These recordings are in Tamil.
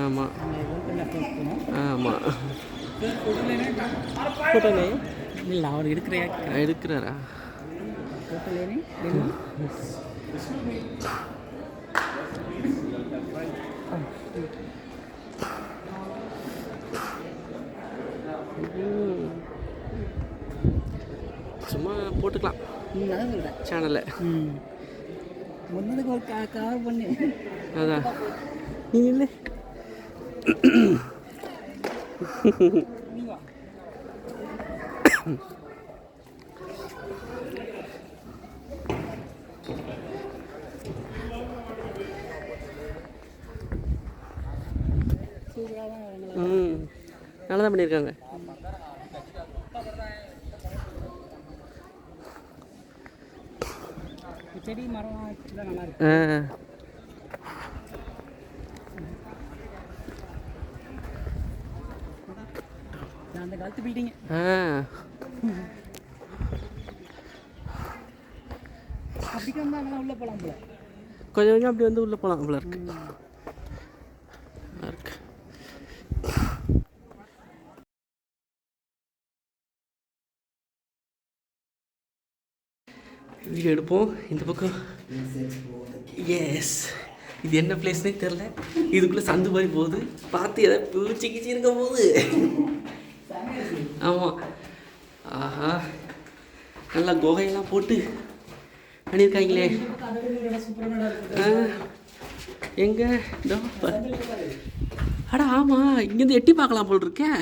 ஆமாம் ஆமாம் ஃபோட்டோலே இல்லை அவர் எடுக்கிறாரா ஃபோட்டோலேனே சும்மா போட்டுக்கலாம் சேனலில் முன்னதுக்கு ஒரு கவர் பண்ணு அதான் நீ இல்லை நல்லா தான் பண்ணியிருக்காங்க. செடி மரம் நல்லா இருக்கு. அந்த காலத்து பில்டிங் அப்படி வந்தாங்கன்னா உள்ள போகலாம் போல, கொஞ்சம் கொஞ்சம் அப்படி வந்து உள்ள போகலாம் போல இருக்கு. வீடியோ எடுப்போம் இந்த பக்கம். எஸ், இது என்ன பிளேஸ்னே தெரில. இதுக்குள்ளே சந்து மாதிரி போகுது. பார்த்து எதாவது பூச்சி கிச்சி இருக்க போகுது. ஆமாம், ஆஹா, நல்லா குகையெல்லாம் போட்டு பண்ணியிருக்காங்களே. எங்கே இதோ அடா, ஆமாம், இங்கேருந்து எட்டி பார்க்கலாம் போல் இருக்கேன்.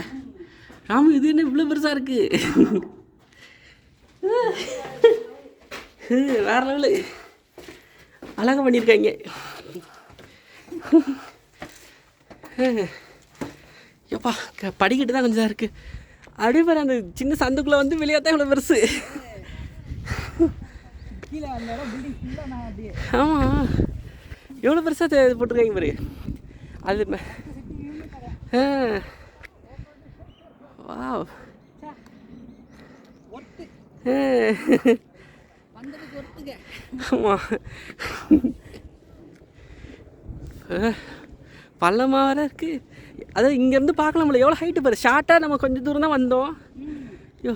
ராமு, இது என்ன இவ்வளோ பெருசாக இருக்குது. வேற லெவலு, அழகாக பண்ணியிருக்காங்க. எப்பா படிக்கிட்டு தான் கொஞ்சம் தான் இருக்குது. அப்படியே பாரு, அந்த சின்ன சந்துக்குள்ளே வந்து வெளியே தான் இவ்வளோ பெருசு. ஆமாம், எவ்வளோ பெருசாக போட்டிருக்காங்க பாரு. அது வாவ், ஆமாம், பள்ளமாக வேறு இருக்குது. அதான் இங்கேருந்து பார்க்கலாம்ல, எவ்வளோ ஹைட்டு பாரு. ஷார்ட்டாக நம்ம கொஞ்சம் தூரம் தான் வந்தோம். ஐயோ,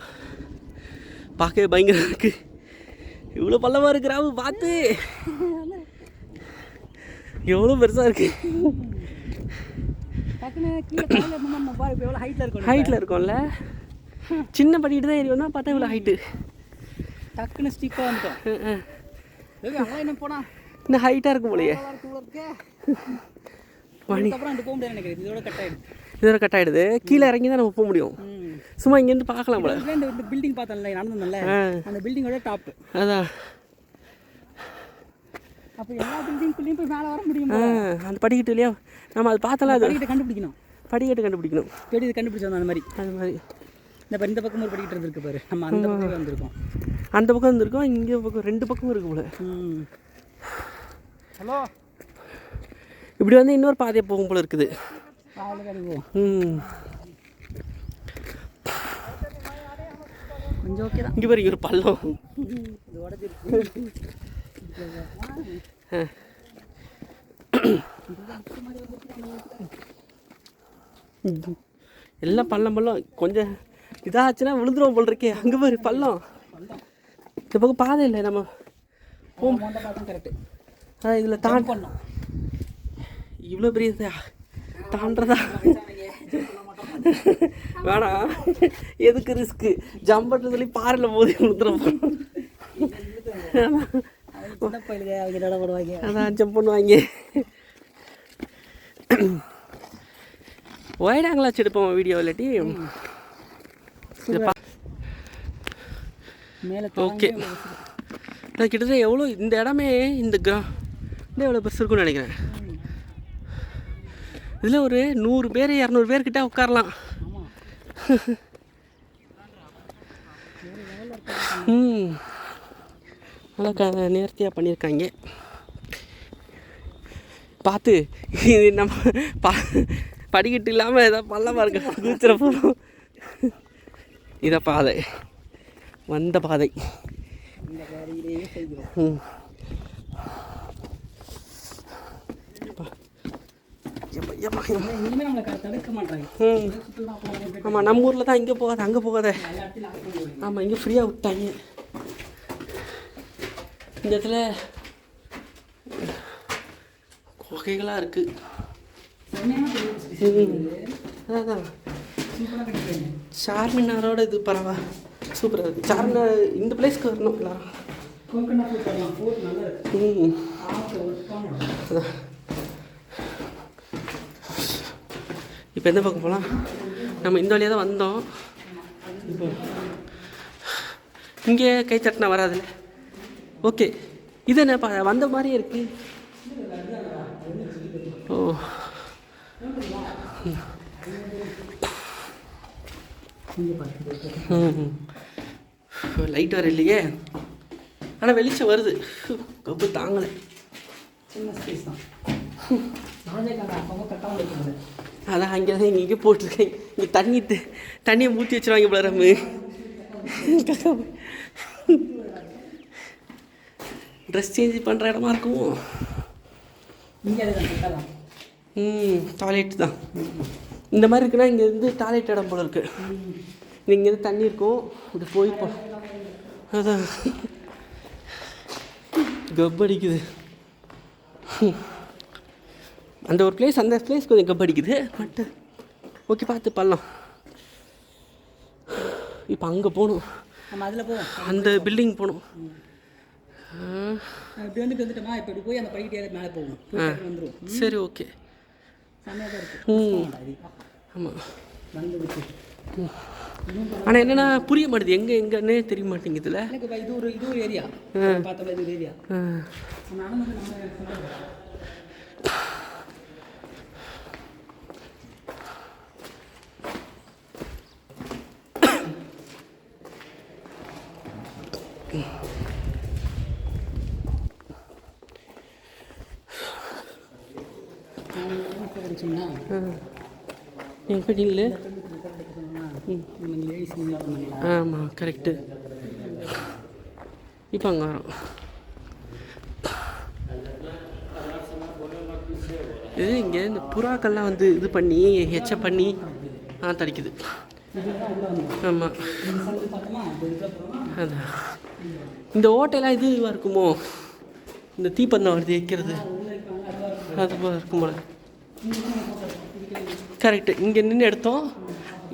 பார்க்கவே பயங்கரம் இருக்குது. இவ்வளோ பள்ளமாக இருக்கிறாவு பார்த்து, எவ்வளோ பெருசாக இருக்குது. ஹைட்டில் இருக்கும்ல, சின்ன படிக்கிட்டு தான் ஏறி வந்தால் பார்த்தா இவ்வளோ ஹைட்டு. டக்குன்னு ஸ்டிப்பாக வந்துட்டோம். என்ன போனால் இன்னும் ஹைட்டாக இருக்கும் போலையே. இதோட கட் ஆகிடுது. கீழே இறங்கி தான் நம்ம போக முடியும். சும்மா இங்கேருந்து பார்க்கலாம் போல. இந்த பில்டிங் பார்த்தோம்ல, நடந்தோம்ல, அந்த பில்டிங்கோட டாப். அதான், அப்போ எல்லா பில்டிங்குள்ளேயும் போய் மேலே வர முடியும். அந்த படிக்கட்டு இல்லையா, நம்ம அது பார்த்தலாம். அது படிக்கட்டு கண்டுபிடிக்கணும். இது கண்டுபிடிச்சோம். அந்த மாதிரி இந்த பக்கம் ஒரு படிக்கிட்டு இருந்திருக்கு பாரு. நம்ம அந்த பக்கம் வந்திருக்கோம். அந்த பக்கம் வந்திருக்கோம். இங்கே பக்கம் ரெண்டு பக்கம் இருக்கு போல. ஹலோ, இப்படி வந்து இன்னொரு பாதையை போகும் போல இருக்குது. கொஞ்சம் ஓகே தான். இங்கே பாரு, ஒரு பள்ளம். எல்லாம் பள்ளம் கொஞ்சம் இதாச்சுன்னா விழுந்துருவோம் போல் இருக்கே. அங்கே பாரு பள்ளம். இந்த பக்கம் பாதை இல்லை, நம்ம கரெக்டு. அதான் இதில் பண்ணோம். இவ்வளோ பெரிய தாண்டதா வேணாம், எதுக்கு ரிஸ்க்கு. ஜம்ப் பண்ண சொல்லி பாறையில் போது விழுந்துரும். அதான் ஜம்ப் பண்ணுவாங்க. ஒயிடாங்களாச்சு எடுப்போம் வீடியோ. இல்லாட்டி ஓகே. நான் கிட்டத்தட்ட எவ்வளோ இந்த இடமே இந்த கிரௌண்ட் எவ்வளோ பெருசு இருக்குன்னு நினைக்கிறேன். இதில் ஒரு 100 பேர் 200 பேர்கிட்ட உட்காரலாம். நல்லா நேர்த்தியாக பண்ணியிருக்காங்க. பார்த்து நம்ம படிக்கட்டு இல்லாமல் ஏதாவது பள்ளமாக இருக்க குதிச்சிட போகிறோம். இதை பாதை, வந்த பாதை. இனிமேல் நம்மளை தடுக்க மாட்டாங்க. ஆமாம், நம்ம ஊரில் தான் இங்கே போகாத அங்கே போகாத. ஆமாம், இங்கே ஃப்ரீயாக விட்டாங்க. இந்த இடத்துல குகைகளாக இருக்குது. அதான் சார்மினாரோட இது பரவாயில்ல, சூப்பராக இருக்குது. சார்மினார் இந்த பிளேஸ்க்கு வரணும் எல்லாரும். அதான் இப்போ எந்த பக்கம் போகலாம்? நம்ம இந்த வழியாக தான் வந்தோம். இப்போ இங்கே கை தட்டினா வராதுல்ல. ஓகே, இது என்னப்பா வந்த மாதிரியே இருக்கு. ஓ, லைட் வர இல்லையே, ஆனால் வெளிச்சம் வருது. கப்பு தாங்கலை. சின்ன ஸ்பேஸ் தான். அதான் அங்கே தான் இங்கே போட்டிருக்கேன். இங்கே தண்ணியை ஊற்றி வச்சுருவாங்க போல. ரம்மு ட்ரெஸ் சேஞ்ச் பண்ணுற இடமா இருக்கும். டாய்லெட் தான் இந்த மாதிரி இருக்குன்னா இங்கே இருந்து டாய்லெட் இடம் போல இருக்குது. இங்கேருந்து தண்ணி இருக்கும், இப்படி போயிருப்போம். அதான் கப்படிக்குது அந்த ஒரு பிளேஸ். அந்த பிளேஸ் கொஞ்சம் கப்படிக்குது. பட் ஓகே, பார்த்து பண்ணலாம். இப்போ அங்கே போகணும், நம்ம அதில் போவோம். அந்த பில்டிங் போகணும். இப்படி வந்துட்டோமா, இப்போ இப்படி போய் அந்த படிக்கிட்டே மேலே போகணும். வந்துடும். சரி, ஓகே. செம்மையாக தான் இருக்குது. ஆமாம். ஆனால் என்னென்னா புரிய மாட்டேது, எங்கன்னே தெரிய மாட்டேங்குதுல. இது ஒரு ஏரியா பார்த்தோம்ல, இது ஒரு ஏரியா. என் பெட்டிங்களே. ஆமாம், கரெக்டு. இப்போ அங்கே வரோம். இது இங்கே இந்த புறாக்கள்லாம் வந்து இது பண்ணி எச்ச பண்ணி தடிக்குது. ஆமாம், அதான் இந்த ஓட்டையெல்லாம் இதுவாக இருக்குமோ, இந்த தீப்பந்தம் வருது வைக்கிறது, அது போல இருக்கும் போல. கரெக்டு. இங்கே நின்று எடுத்தோம்,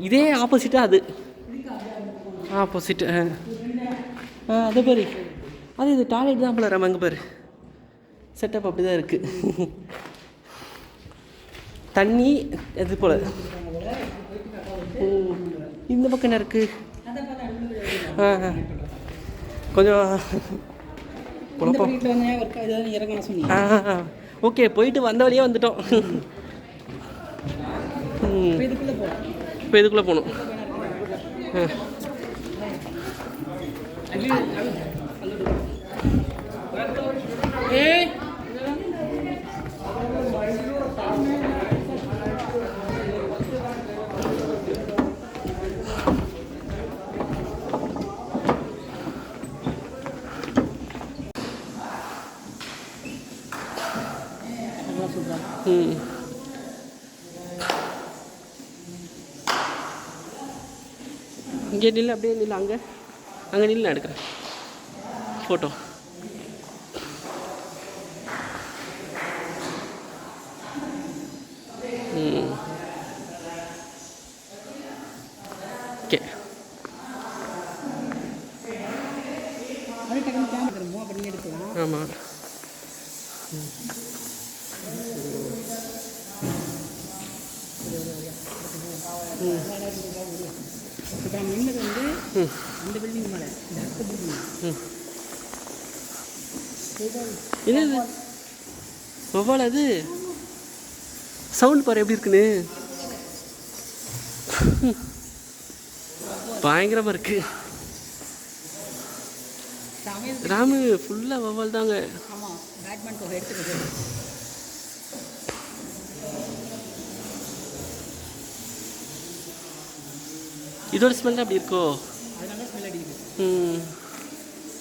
இதே ஆப்போசிட்டாக அது ஆப்போசிட்டு. அது பாரு, அது இது டாய்லெட் தான் போல. நம்ம அங்கே பாரு, செட்டப் அப்படி தான் இருக்குது. தண்ணி இது போல். இந்த பக்கம் என்ன இருக்குது? கொஞ்சம் குழப்பம். ஓகே, போயிட்டு வந்த வழியே வந்துட்டோம். இப்போ இதுக்குள்ளே போகணும். இங்கே நில்லு, அப்படியே நில்லு. அங்கே நில்லு, நான் எடுக்கிறேன் ஃபோட்டோ. ஓகே. ஆமாம். இப்போ நம்ம நின்னது வந்து அந்த பில்டிங் மேலே, இந்த அடுத்த பில்டிங். என்னது வவ்வால்? அது சவுண்ட் பாரு எப்படி இருக்குன்னு. பயங்கரமாக இருக்கு. ராமு ஃபுல்லாக வவ்வால் தாங்க. ஆமாம், பேட்மேன் தொகை எடுத்துக்கிட்டு. இதோட ஸ்மெல் அப்படி இருக்கோ? அதனால ஸ்மெல் அடிக்குது.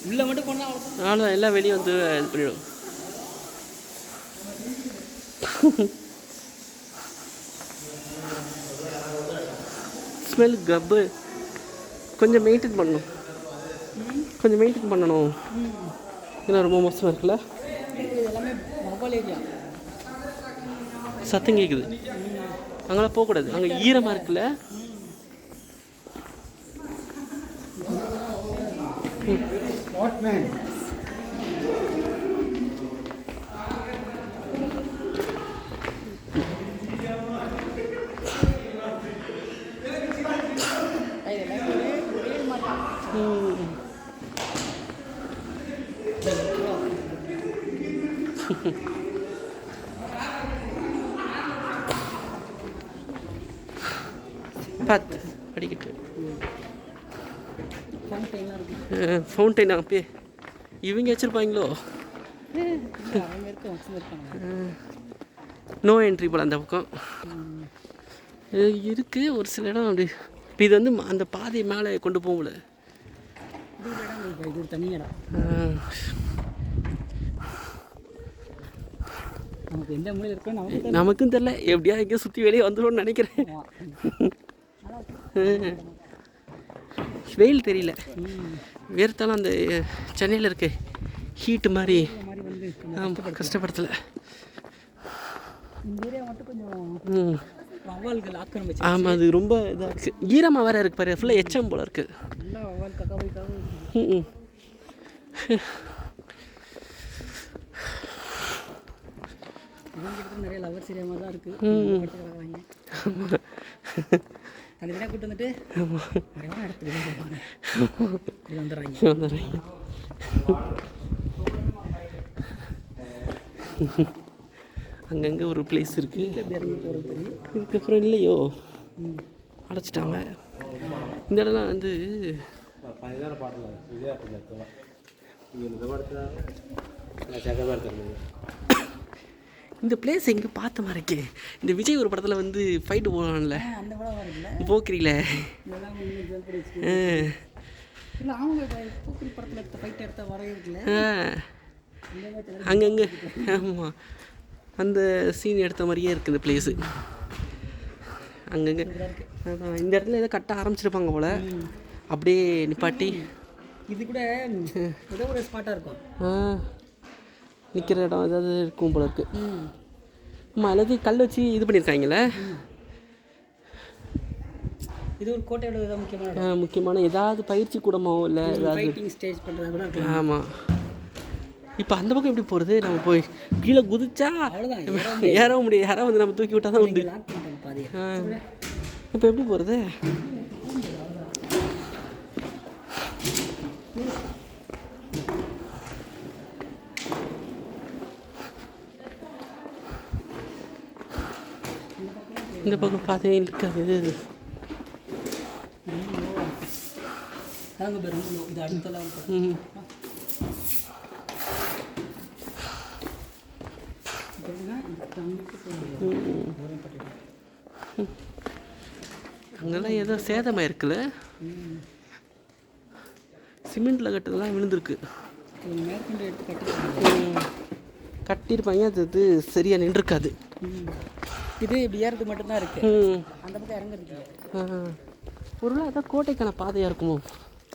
உள்ளே மட்டும் போனால் அவ்வளோதான், எல்லாம் வெளியே வந்து இது பண்ணிவிடும். Smell cup. கொஞ்சம் மெயின்டைன் பண்ணணும், கொஞ்சம் மெயின்டைன் பண்ணணும். இதெல்லாம் ரொம்ப மோசமாக இருக்குல்ல. எல்லாமே மொபைல் ஏரியா. சத்தம் கேட்குது, அங்கெல்லாம் போகக்கூடாது, அங்கே ஈரமாக இருக்குல்ல. பார்த்து படிக்கிட்டு ஃபவுண்டைன் அப்பயே இவங்க வச்சுருப்பாங்களோ. நோ என்ட்ரி போல் அந்த பக்கம் இருக்குது ஒரு சில இடம். அப்படி இப்போ இது வந்து அந்த பாதை மேலே கொண்டு போகல. இது தனி இடம். நமக்கு எந்த மூலையில் இருக்கோ நமக்கும் தெரில. எப்படியா எங்கேயோ சுற்றி வெளியே வந்துடும்னு நினைக்கிறேன். வெயில் தெரியல, வேர்த்தாலும் அந்த சென்னையில் இருக்க ஹீட்டு மாதிரி கஷ்டப்படுத்தலை. ஆமாம், அது ரொம்ப இதாக இருக்குது. ஈரமாக வேறு இருக்குது பாரு, ஃபுல்லாக எச்சம் போல் இருக்குது. நிறைய லவர் சீரியமாக தான் இருக்குது. அந்த வினா கூட்டு வந்துட்டு வந்துடுறாங்க. அங்கங்கே ஒரு பிளேஸ் இருக்குது. இதுக்கப்புறம் இல்லையோ, அடைச்சிட்டாங்க. இந்த இடம்லாம் வந்து இந்த பிளேஸ் எங்கே பார்த்த மாதிரி இருக்கே. இந்த விஜய் ஒரு படத்தில் வந்து ஃபைட்டு போவான்ல, போக்குறீங்கள. அங்கங்கே ஆமாம், அந்த சீன் எடுத்த மாதிரியே இருக்குது இந்த பிளேஸு. அங்கங்கே இந்த இடத்துல ஏதோ கட்ட ஆரம்பிச்சிருப்பாங்க போல், அப்படியே நிப்பாட்டி இது கூட ஏதோ ஒரு ஸ்பாட்டாக இருக்கும். நிற்கிற இடம் ஏதாவது இருக்கும் போல இருக்குது. ஆமாம், எல்லாத்தையும் கல் வச்சு இது பண்ணியிருக்காங்களே. இது ஒரு கோட்டையோட முக்கியமான ஏதாவது பயிற்சி கூடமோ இல்லை ஏதாவது ஸ்டேஜ் பண்ணுறது. ஆமாம். இப்போ அந்த பக்கம் எப்படி போகிறது? நம்ம போய் கீழே குதிச்சா ஏறவும் முடியாது, யாராவது வந்து நம்ம தூக்கி விட்டால் தான் உண்டு. இப்போ எப்படி போகிறது? இந்த பக்கம் பாதையே இருக்காது. இது அடுத்த அங்கெல்லாம் ஏதோ சேதமாக இருக்குல்ல, சிமெண்ட்டில் கட்டுறதுலாம் விழுந்துருக்கு. கட்டியிருப்பாங்க, அது சரியாக நின்றுருக்காது. இது இப்படி ஏறது மட்டும்தான் இருக்கு, அந்த பக்கம் இறங்குறதுக்கு. ஒருவேளை அதான் கோட்டைக்கான பாதையாக இருக்குமோ?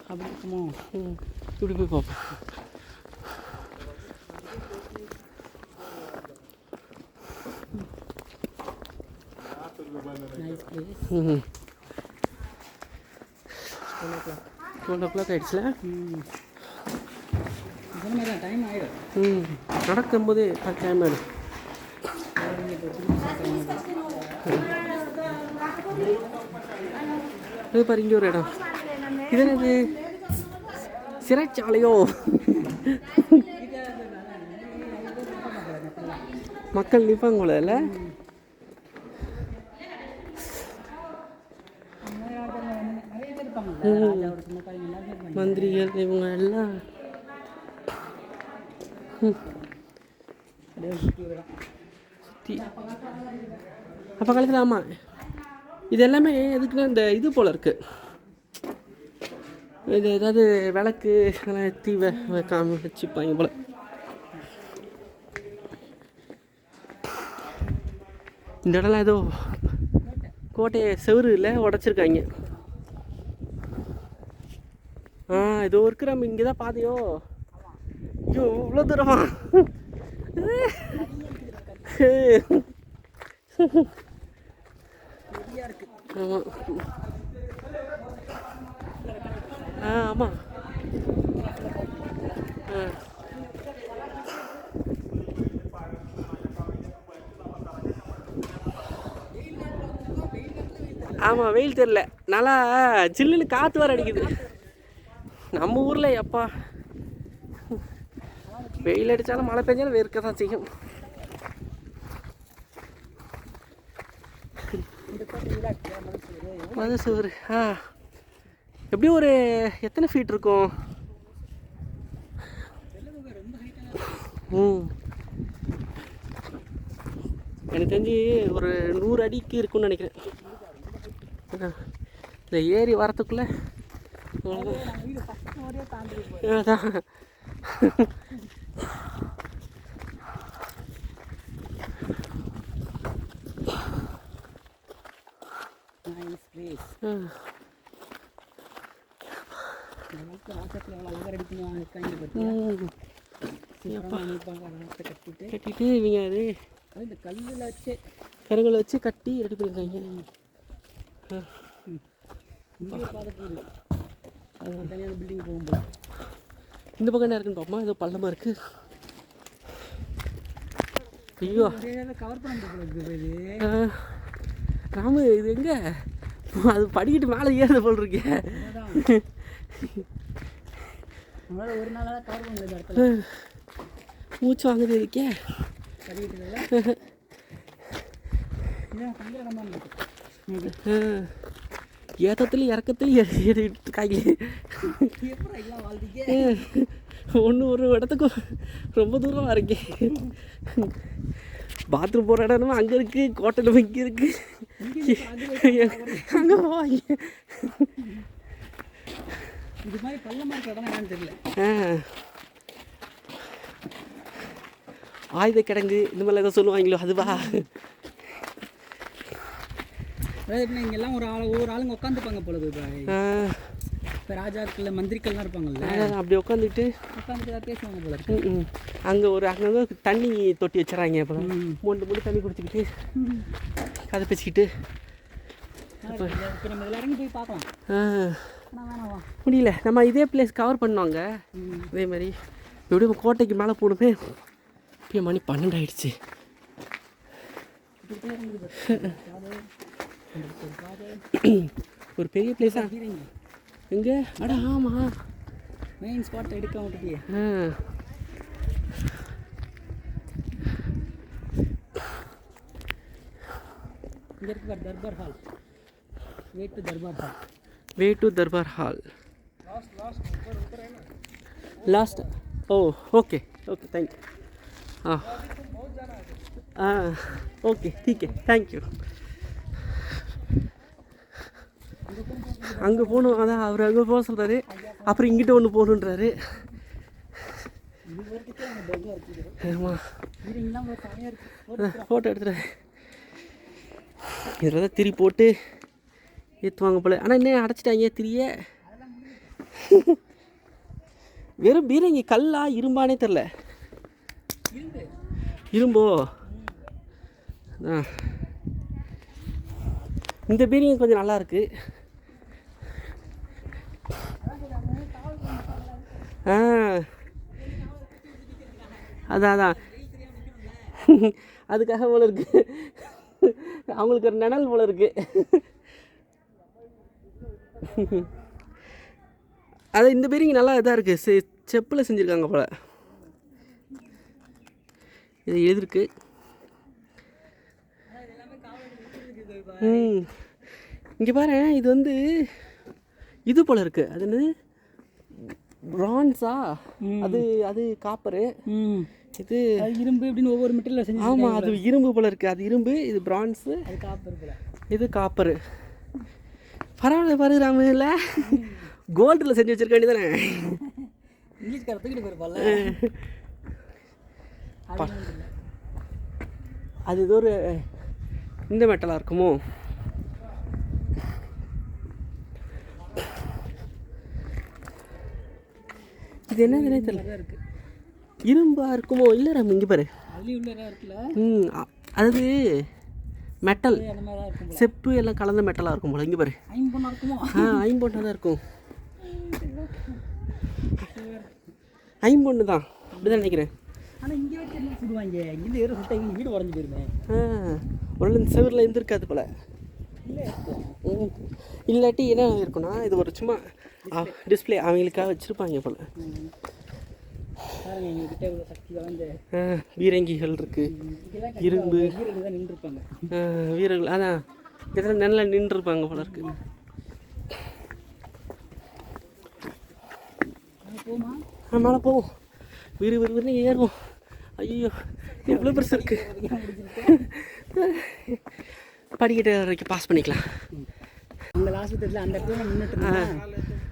அப்படி இருக்குமோ? இப்படி போய் பார்ப்போம். Nice place. 12 o'clock ஆகிடுச்சுல. டைம் ஆகிடும். நடக்கும்போதே டைம் ஆகிடும். இது பாரு, இங்கே ஒரு இடம். இது என்னது? சிறைச்சாலையோ? மக்கள் நிற்பாங்க போல இல்லை? மந்திரிகள் இவங்க எல்லாம் சுற்றி அப்போ காலத்தில். ஆமாம், இது எல்லாமே எதுக்குன்னா இந்த இது போல் இருக்குது. இது ஏதாவது விளக்கு அதெல்லாம் ஏற்றி வச்சுப்பாங்க போல். இந்த இடம்லாம் ஏதோ கோட்டையை செவரு இல்லை உடச்சிருக்காங்க. ஏதோ இருக்கு. நம்ம இங்கே தான் பாதையோ? ஐயோ இவ்வளோ தூரமா? ஆமாம் ஆமாம். ஆமாம் வெயில் தெரில, நல்லா சில்லுன்னு காற்று வர அடிக்குது. நம்ம ஊரில் எப்பா வெயில் அடித்தாலும் மழை பெஞ்சாலும் வேர்க்க தான் செய்யும். மதசூர் எப்படியும் ஒரு எத்தனை ஃபீட் இருக்கும்? எனக்கு தெரிஞ்சு ஒரு 100 அடிக்கு இருக்குன்னு நினைக்கிறேன். இந்த ஏரி வரத்துக்குள்ள அதான். கட்டிட்டு இவங்க அது இந்த கல்லில் வச்சு கருங்கல் வச்சு கட்டி ரெடி பண்ணியிருக்காங்க. பில்டிங் போகும்போது இந்த பக்கம் என்ன இருக்குன்னு பார்ப்போமா? ஏதோ பள்ளமாக இருக்கு. ஐயோ கவர் பண்ண ராமு, இது எங்க? அது படிக்கிட்டு மேலே ஏறது போல் இருக்கே. ஒரு நாளாக கவர் பண்ண மூச்சு வாங்குது இருக்கே. ஏற்றத்துலையும் இறக்கத்துலையும் இருக்காங்க. ஒன்று ஒரு இடத்துக்கும் ரொம்ப தூரமாக இருக்கேன். பாத்ரூம் போகிற இடம்னா அங்கே இருக்குது, கோட்டையில் இங்கே இருக்குது. அங்கே போவாங்க. இது மாதிரி பள்ளமாக இருக்கிற இடம் என்னன்னு தெரியல. ஆயுத கிடங்கு இந்த மாதிரிலாம் ஏதோ சொல்லுவாங்களோ அதுவா? அதாவது இங்கெல்லாம் ஒவ்வொரு ஆளுங்க உட்காந்துப்பாங்க போல. இப்போ ராஜாக்கள் மந்திரிக்கள்லாம் இருப்பாங்கல்ல, அப்படி உட்காந்துட்டு பேசுவாங்க போல இருக்கு. அங்கே தண்ணி தொட்டி வச்சுறாங்க. அப்புறம் மூணு தண்ணி குடிச்சிக்கிட்டு கதை பேசிக்கிட்டு இப்போ நம்ம இறங்கி போய் பார்க்கலாம். முடியல, நம்ம இதே பிளேஸ் கவர் பண்ணுவாங்க. இதே மாதிரி எப்படியும் கோட்டைக்கு மேலே போகணுமே. இப்போ மணி 12 ஆயிடுச்சு. ஒரு பெரிய பிளேஸா எங்கே? அட ஆமாம், மெயின் ஸ்பாட் எடுக்க விட்டுட்டியே. இங்கே இருக்கு Darbar hall. Way to Darbar hall. Last okay thank you. Okay ठीक है थैंक यू. அங்கே போகணும். அதான் அவர் அங்கே போக சொல்கிறாரு. அப்புறம் இங்கிட்ட ஒன்று போகணுன்றாரு. ஆமாம் ஃபோட்டோ எடுத்துகிறேன். இதில் தான் திரி போட்டு ஏற்றுவாங்க போல. ஆனால் இன்னும் அடைச்சிட்டாங்க திரியை. வெறும் பீரங்கி கல்லா இரும்பானே தெரில. இரும்போ? இந்த பீரங்கி கொஞ்சம் நல்லா இருக்கு. அதான் அதுக்காக போல இருக்கு. அவங்களுக்கு ஒரு நிழல் போல இருக்கு. அது இந்த பீரங்கி நல்லா இதாக இருக்குது. செப்பில் செஞ்சுருக்காங்க போல. இது எழுதிருக்கு. இங்கே பாரு, இது வந்து இது போல் இருக்குது. அது என்னது பிரான்ஸா? அது காப்பரு. இது இரும்பு இப்படின்னு ஒவ்வொரு மெட்டீரியல் செஞ்சு. ஆமாம், அது இரும்பு போல் இருக்குது. அது இரும்பு, இது பிரான்ஸு, அது காப்பர் போல. இது காப்பரு. பரவாயில்ல பாரு ராமு. இல்லை கோல்டில் செஞ்சு வச்சிருக்க வேண்டியதானே. இங்கிலீஷ்கார தூக்கிட்டு போயிருப்பால. அது ஏதோ ஒரு இந்த மெட்டலாக இருக்குமோ? இது என்னதுன்னே தெரியல. இருக்குது. இரும்பா இருக்குமோ? இல்லை நம்ம இங்கே பாரு. அதுலேயும் உள்ள இருக்குல்ல. அது மெட்டல், அந்த மாதிரி தான் இருக்கும். செப்பு எல்லாம் கலந்த மெட்டலாக இருக்கும் போல. இங்கே பாரு. ஐம்பொண்ணா இருக்குமோ? ஐம்பொண்ணாக தான் இருக்கும். ஐம்பொண்ணு தான் அப்படி தான் நினைக்கிறேன். ஆனால் இங்கே வச்சு என்ன சுடுவாங்க? இங்கே ஏற சுட்டா இங்கே வீடு உடஞ்சி போயிருமே. ஒரு இந்த செவரில் இருந்திருக்காது போல். இல்லாட்டி என்ன இருக்குன்னா இது ஒரு சும்மா டிஸ்பிளே அவங்களுக்காக வச்சுருப்பாங்க போல். பீரங்கிகள் இருக்கு, இரும்பு வீரர்கள். அதான் இதெல்லாம் நல்லா நின்றுருப்பாங்க போல இருக்கு. மேலே போவோம், விறுவிறுன்னு ஏறுவோம். ஐயோ எவ்வளோ பெருசு இருக்கு. படிக்கிட்ட வரைக்கும் பாஸ் பண்ணிக்கலாம். அந்த ஆஸ்பத்திரியில் அந்த இடத்துல நின்றுட்டு இருந்தோம்.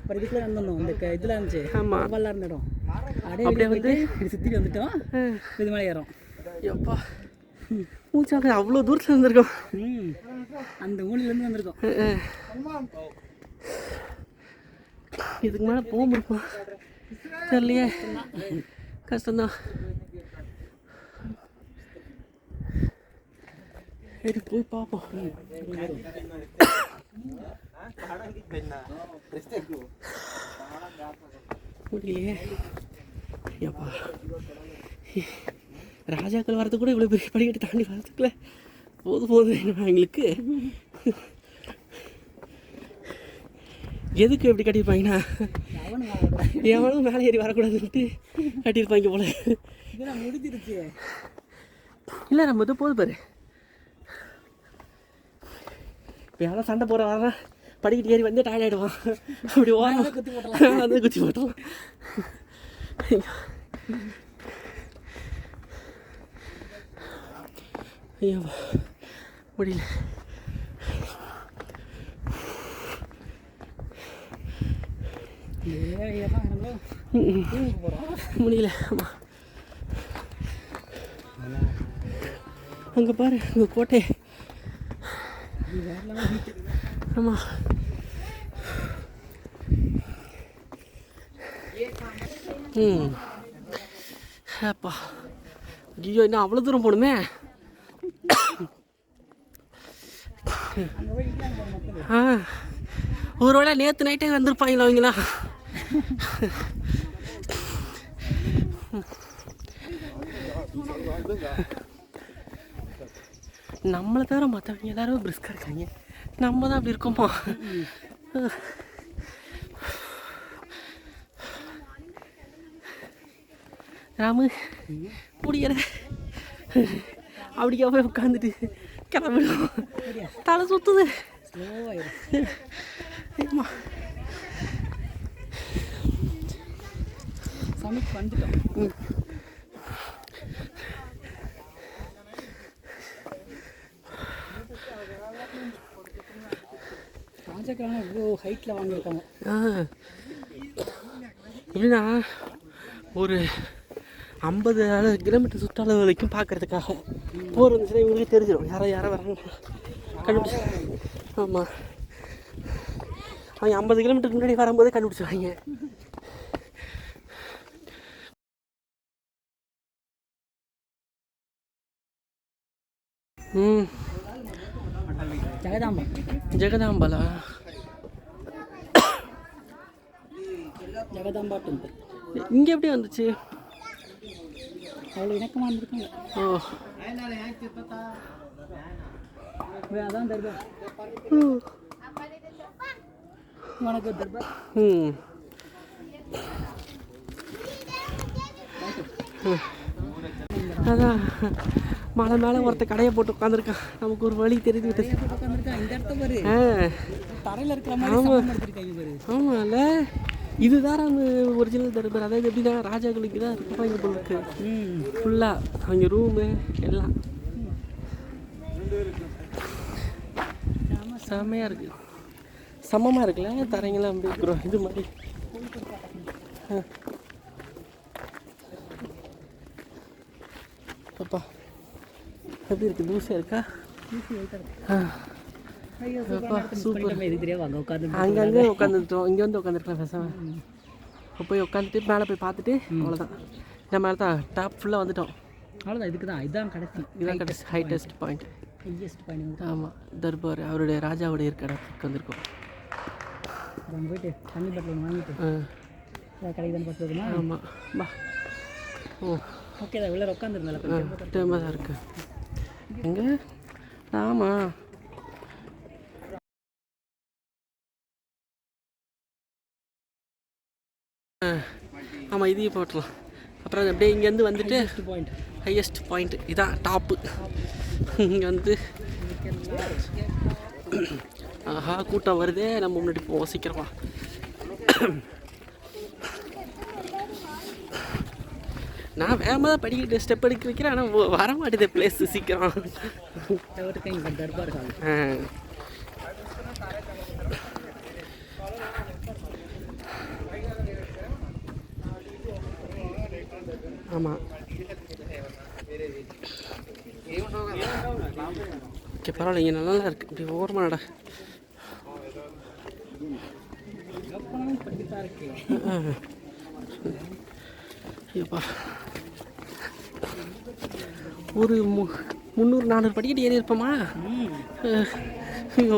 அப்புறம் இதுக்குள்ளே நடந்தோம். இந்த இதில் இருந்துச்சு. ஆமாம், நல்லா இருந்த இடம். அப்படியே வந்து இது சுற்றிட்டு வந்துட்டோம். இது மேலே ஏறோம். எப்பா மூச்சாக அவ்வளோ தூரத்தில் இருந்திருக்கோம். அந்த ஊழிலேருந்து வந்திருக்கோம். இதுக்கு மேலே போக முடியுமா தெரியலையே. கஷ்டம்தான். சரி போய் பார்ப்போம். முடியலையே. ஐயப்பா, ராஜாக்கள் வரது கூட இவ்வளோ பெரிய படிக்கட்டு தாண்டி வரதுக்குள்ள போதும் எங்களுக்கு. எதுக்கு எப்படி கட்டியிருப்பாங்கன்னா எவனும் மேலே ஏறி வரக்கூடாதுன்ட்டு கட்டியிருப்பாங்க போல. முடிஞ்சிருச்சு. இல்லை நம்ம இது போதும் பாரு. இப்போ யாரும் சண்டை போகிற வர படிக்கிட்டு ஏறி வந்து டயர்ட் ஆகிடுவான். அப்படி ஓரம் வந்து குத்தி போட்டோம். ஐயோ முடியல. முடியல. ஆமாம், அங்கே பாரு அங்கே கோட்டை. ஆமாம், அப்பா ஐயோ என்ன அவ்வளோ தூரம் போகணுமே. ஒரு வேளை நேற்று நைட்டே வந்திருப்பாங்களா அவங்களா? நம்மளை தவிர மற்றவங்க எல்லாரும் பிரிஸ்காக இருக்காங்க, நம்ம தான் அப்படி இருக்கோமா? ராமு முடியற அப்படிக்கா போய் உட்காந்துட்டு கிளம்பிடும். தலை சுத்துது. சமைச்சு வந்துட்டோம். ராஜாக்கெல்லாம் இவ்வளோ ஹைட்டில் வாங்கியிருக்காங்க. எப்படின்னா ஒரு 50 கிலோமீட்டர் சுற்றளவு வரைக்கும் பார்க்கறதுக்காக போர் வந்துச்சுன்னா இவங்களுக்கு தெரிஞ்சிடும் யாரோ வராங்க கண்டுபிடிச்சி. ஆமாம், அவங்க 50 கிலோமீட்டருக்கு முன்னாடி வரும்போதே கண்டுபிடிச்சிடுவாங்க. ஜெகதாம்பாலா? ஜெகதாம்பா டெம்பிள் இங்கே எப்படி வந்துச்சு? அவ்வளோ இணக்கமாக இருந்திருக்காங்க. ஓ, அதான் தர்பார். உனக்கு தர்பார். அதான் மலை மேலே ஒருத்த கடையை போட்டு உட்காந்துருக்கான். நமக்கு ஒரு வழி தெரிஞ்சு உட்காந்துருக்கான். இந்த இடத்த பாரு, தரையில் இருக்கிற மாதிரி. ஆமாம்ல, இதுதான் நம்ம ஒரிஜினல் தர்பார். அதாவது எப்படின்னா ராஜாக்களுக்கு தான் இருப்பாங்க போல இருக்கு ஃபுல்லாக. அவங்க ரூமு எல்லாம் செம்மையாக இருக்குது. சமமாக இருக்குல்ல தரைங்கெல்லாம் அப்படி இருக்கிறோம் இது மாதிரி. அப்பா எப்படி இருக்குது? தூசியாக இருக்கா? அப்பா சூப்பர். இது தெரியாது. அங்கே உட்காந்து அங்கங்கே உட்காந்துட்டோம். இங்கே வந்து உட்காந்துருக்கலாம் பேசாமல். போய் உட்காந்துட்டு மேலே போய் பார்த்துட்டு அவ்வளோதான். இந்த மேலே தான் டாப் ஃபுல்லாக வந்துட்டோம். அவ்வளோதான். இதுக்கு தான் இதுதான் கடைசி, இதுதான் கடைசி ஹைட்டஸ்ட் பாயிண்ட். ஆமாம், தர்பார் அவருடைய ராஜாவுடைய இருக்க இடத்துக்கு வந்திருக்கோம். அங்கே போயிட்டு தண்ணி பாட்டில் வாங்கிட்டு கடைக்கு தான் பார்த்துருக்குமா? ஆமாம் பா. ஓ ஓகே தான். உள்ளே உட்காந்துருந்தால டைமாக தான் இருக்குது. எங்கே? ஆமாம். ஆமாம், இதையும் போட்டலாம். அப்புறம் அப்படியே இங்கேருந்து வந்துட்டு ஹையஸ்ட் பாயிண்ட் இதான் டாப்பு. இங்கே வந்து ஆஹா கூட்டம் வருதே, நம்ம முன்னாடி போவோம் சீக்கிரமா. நான் வேகமாக தான் படிக்கிட்டு ஸ்டெப் எடுக்க வைக்கிறேன், ஆனால் வர மாட்டேது பிளேஸ் சீக்கிரம். ஆமாம் ஓகே பரவாயில்ல, இங்கே நல்லா இருக்குது. இப்படி ஓரமாடா ஐயோப்பா. ஒரு 300-400 படிக்கட்டு ஏறி இருப்போமா? ஐயோ,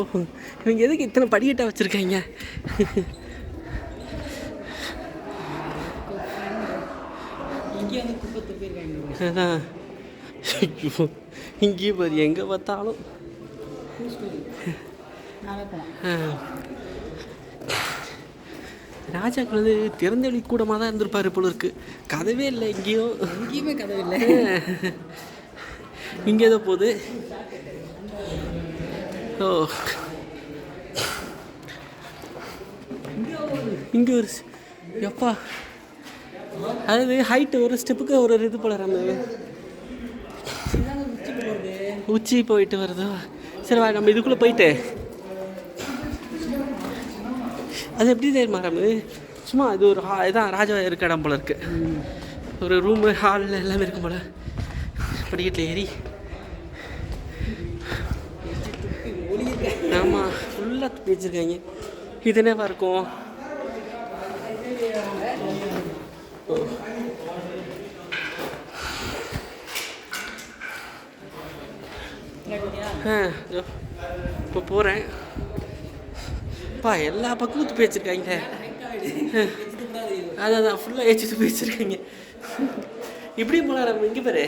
இவங்க எதுக்கு இத்தனை படிக்கட்டாக வச்சுருக்காங்க? அதான் இங்கேயும் பாரு, எங்கே பார்த்தாலும் ராஜாக்கள் வந்து திறந்தவெளி கூடமாக தான் இருந்திருப்பாரு போல இருக்கு. கதவே இல்லை எங்கேயுமே கதவே இல்லை. இங்கே ஏதோ போகுது. ஓ இங்கே ஒரு எப்பா, அதாவது ஹைட்டு ஒரு ஸ்டெப்புக்கு ஒரு இது போல உச்சி போயிட்டு வருதோ. சரி நம்ம இதுக்குள்ளே போயிட்டு அது எப்படி தெரியுமா நம்ம சும்மா இது ஒரு இதான் ராஜா இருக்க இடம் போல இருக்கு. ஒரு ரூமு ஹாலில் எல்லாமே இருக்கும் போல. படிக்கட்டில் ஏறி ஆமாம் ஃபுல்லாக துப்பி வச்சுருக்காங்க. இது என்னவா இருக்கும்? இப்போ போகிறேன். அப்பா எல்லா பக்கமும் துப்பி வச்சுருக்காங்க. அதான் ஃபுல்லாக ஏற்றி துப்பி வச்சுருக்காங்க. இப்படியும் போகலாம். நம்ம இங்கே பாரு,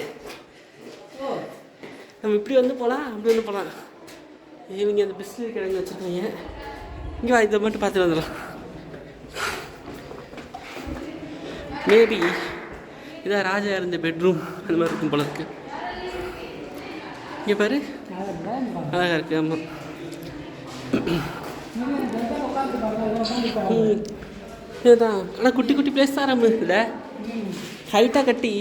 நம்ம இப்படி வந்து போகலாம், அப்படி வந்து போகலாம். இவங்க அந்த பிஸ்னஸ் கிழங்கு வச்சுருக்காங்க. இங்கே இதை மட்டும் பார்த்துட்டு வந்துடலாம். மேபி இதான் ராஜா இருந்த பெட்ரூம் அந்த மாதிரி இருக்கும் போல இருக்கு. இங்கே பாரு அழகாக இருக்கு. ஆமாம் இதுதான். ஆனால் குட்டி குட்டி பிளேஸ் தான் நம்ம இதில் ஹைட்டாக கட்டி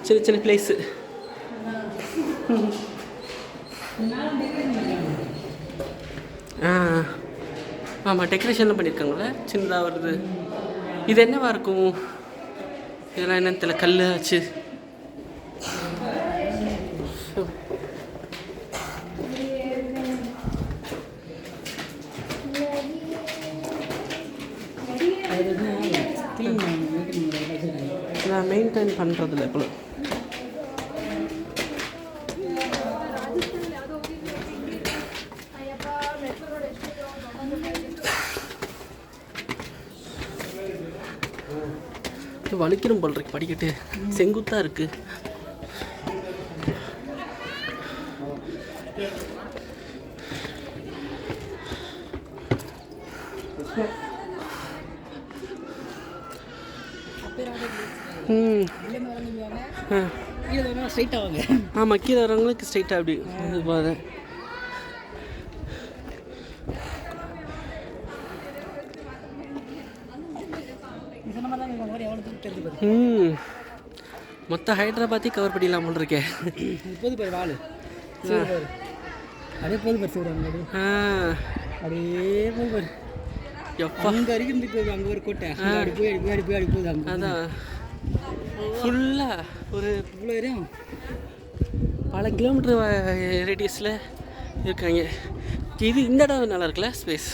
சின்ன சின்ன பிளேஸு. ஆமாம் டெக்கரேஷன்லாம் பண்ணியிருக்காங்களே சின்னதாக வருது. இது என்னவா இருக்கும்? இதெல்லாம் என்னன்னு தெரியல. கல் ஆச்சு. நான் மெயின்டைன் பண்ணுறதில்ல இப்போ. வலிக்கிறோம் போல் இருக்கு. படிக்கட்டு செங்குத்தாக இருக்குது. ஆமாம் கீழே வரவங்களுக்கு ஸ்ட்ரைட்டாக அப்படி பாரு. மொத்த ஹைதராபாத்தையும் கவர் பண்ணிடலாம் போல் இருக்கேன். இப்போது பேர் வாழு அப்படியே போது பேர் சொல்கிறாங்க. அப்படியே போது பேர் எப்போ அங்கே அடிக்கிறது போய் அங்கே ஒரு கோட்டை அப்படி போய் அடி போகுது அங்கே. அதான் ஃபுல்லாக ஒரு இவ்வளோ ஏரியும் பல கிலோமீட்டர் ரேடியஸில் இருக்காங்க. இது இந்த இடம் நல்லா இருக்குல்ல ஸ்பேஸ்.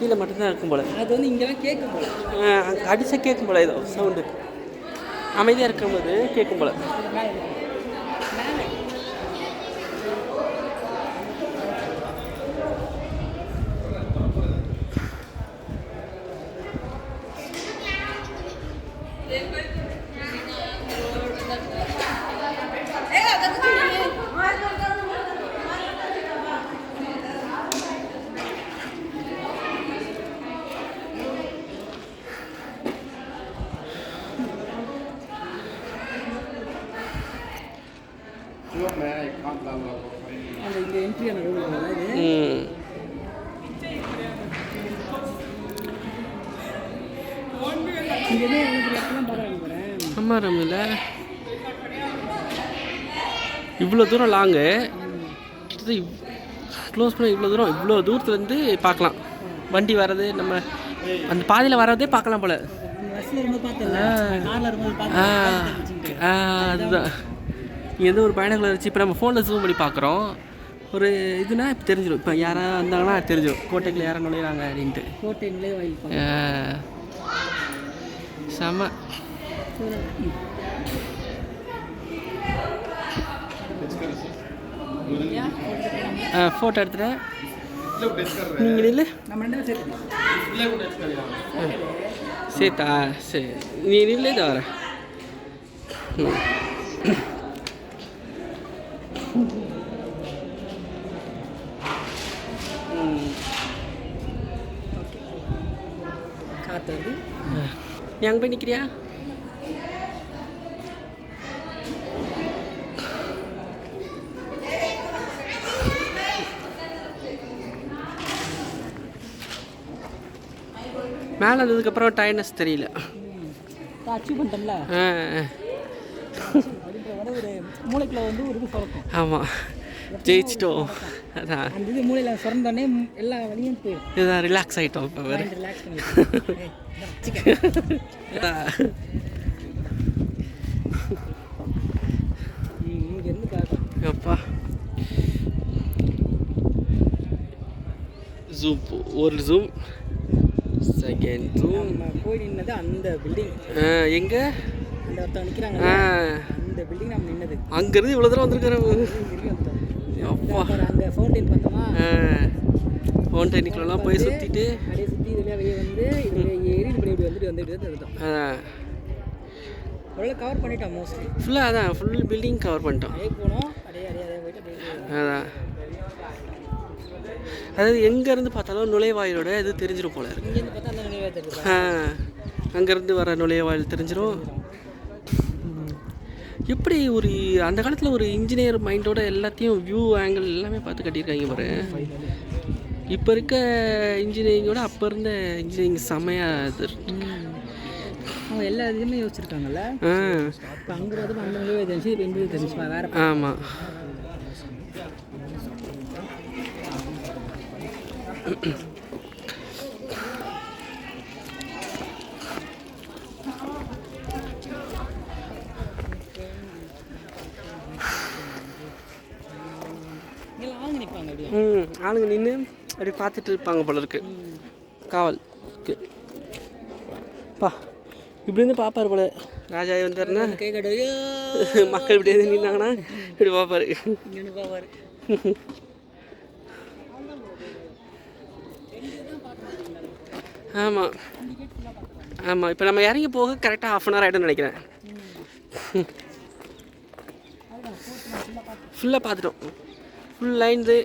கீழே மட்டும்தான் இருக்கும் போல். அது வந்து இங்கெல்லாம் கேட்கும் போல. அடிச்சா கேட்கும் போல் ஏதோ சவுண்டு. அமைதியாக இருக்கும்போது கேட்கும் போல். அந்த இங்கே என்ட்ரியான ரோடு இது. இங்கே இடத்துலாம் பார்க்குறாங்க. ஆமாம் ரம்மில் இவ்வளோ தூரம் லாங்கு க்ளோஸ் பண்ண இவ்வளோ தூரத்துலேருந்து பார்க்கலாம். வண்டி வர்றது நம்ம அந்த பாதையில் வர்றதே பார்க்கலாம் போல். அதுதான் இங்கேருந்து ஒரு பயணங்களை வச்சு இப்போ நம்ம ஃபோனில் ஜூம் பண்ணி பார்க்குறோம். ஒரு இதுனா இப்போ தெரிஞ்சிடும். இப்போ யாராவது வந்தாங்கன்னா தெரிஞ்சிடும் கோட்டைக்குள்ள யாரும் நுழையிறாங்க அப்படின்ட்டு. கோட்டை நுழைவாயில் செம்ம. ஃபோட்டோ எடுத்துகிறேன். நீங்கள் இல்லை சேத்தா சரி நீ இல்லை தான் வரேன். காற்று வருது. நீ அங்கே போய் நிற்கிறியா? மேலே இருந்ததுக்கப்புறம் டயர்னஸ் தெரியல. அச்சீவ் பண்ணிட்டோம்ல ஒரு மூளைக்குள்ள வந்து ஒரு இது சுரக்கும். ஆமாம் ஜெயிச்சிட்டோம். அதான் அந்த இது மூளையில் சுரந்தோடனே எல்லா வழியும் போயிடும். இதுதான் ரிலாக்ஸ் ஆகிட்டோம். இப்போ வேறு ரிலாக்ஸ் இங்கேருந்து பார்க்கலாம். அப்பா ஜூம் ஒரு ஜூம் செகண்ட் ஜூம் போய் நின்னது அந்த பில்டிங். எங்கே அந்த ஒருத்தவங்க நிற்கிறாங்க அந்த பில்டிங் நம்ம நின்னது. அங்கேருந்து இவ்வளோ தூரம் வந்துருக்குறோம். அப்பா அங்கே ஃபவுண்டைன் பார்த்தோமா? ஃபவுண்டைனுக்குள்ளலாம் போய் சுற்றிட்டு அப்படியே சுற்றி இதில் வெளியே வந்து இதில் ஏறி இப்படி இப்படி வந்துட்டு எடுத்தோம். அவ்வளோ கவர் பண்ணிட்டோம் மோஸ்ட்லி. ஃபுல்லாக அதான் ஃபுல் பில்டிங் கவர் பண்ணிட்டோம். அப்படியே போனோம் அப்படியே போயிட்டு அதான் அதாவது எங்கேருந்து பார்த்தாலும் நுழைவாயிலோட இது தெரிஞ்சிடும் போல இருக்கு. இங்கேருந்து பார்த்தா அந்த நுழைவாயில் தெரியும். அங்கேருந்து வர நுழைவாயில் தெரிஞ்சிடும். எப்படி ஒரு அந்த காலத்தில் ஒரு இன்ஜினியர் மைண்டோட எல்லாத்தையும் வியூ ஆங்கிள் எல்லாமே பார்த்து கட்டியிருக்காங்க பாரு. இப்போ இருக்க இன்ஜினியரிங்கோட அப்போ இருந்த இன்ஜினியரிங் செம்மையாக இது. அவங்க எல்லா இதுவுமே யோசிச்சிருக்காங்கல்ல. இப்போ அங்கே வந்து அந்த நுழைவாயில் தெரிஞ்சு இப்போ இந்த தெரிஞ்சுப்பா வேறு. ஆமாம் ஆளுங்க நின்று அப்படி பார்த்துட்டு இருப்பாங்க போல இருக்கு. காவல் பா இப்படி இருந்து பார்ப்பாரு போல. ராஜா வந்தாருன்னா மக்கள் இப்படி எது நின்னாங்கன்னா இப்படி பார்ப்பாரு. ஆமாம் ஆமாம் இப்போ நம்ம இறங்கி போக கரெக்டாக ½ hour ஆகிடும்னு நினைக்கிறேன். ஃபுல்லாக பார்த்துட்டோம். ஃபுல் லைன்ஸு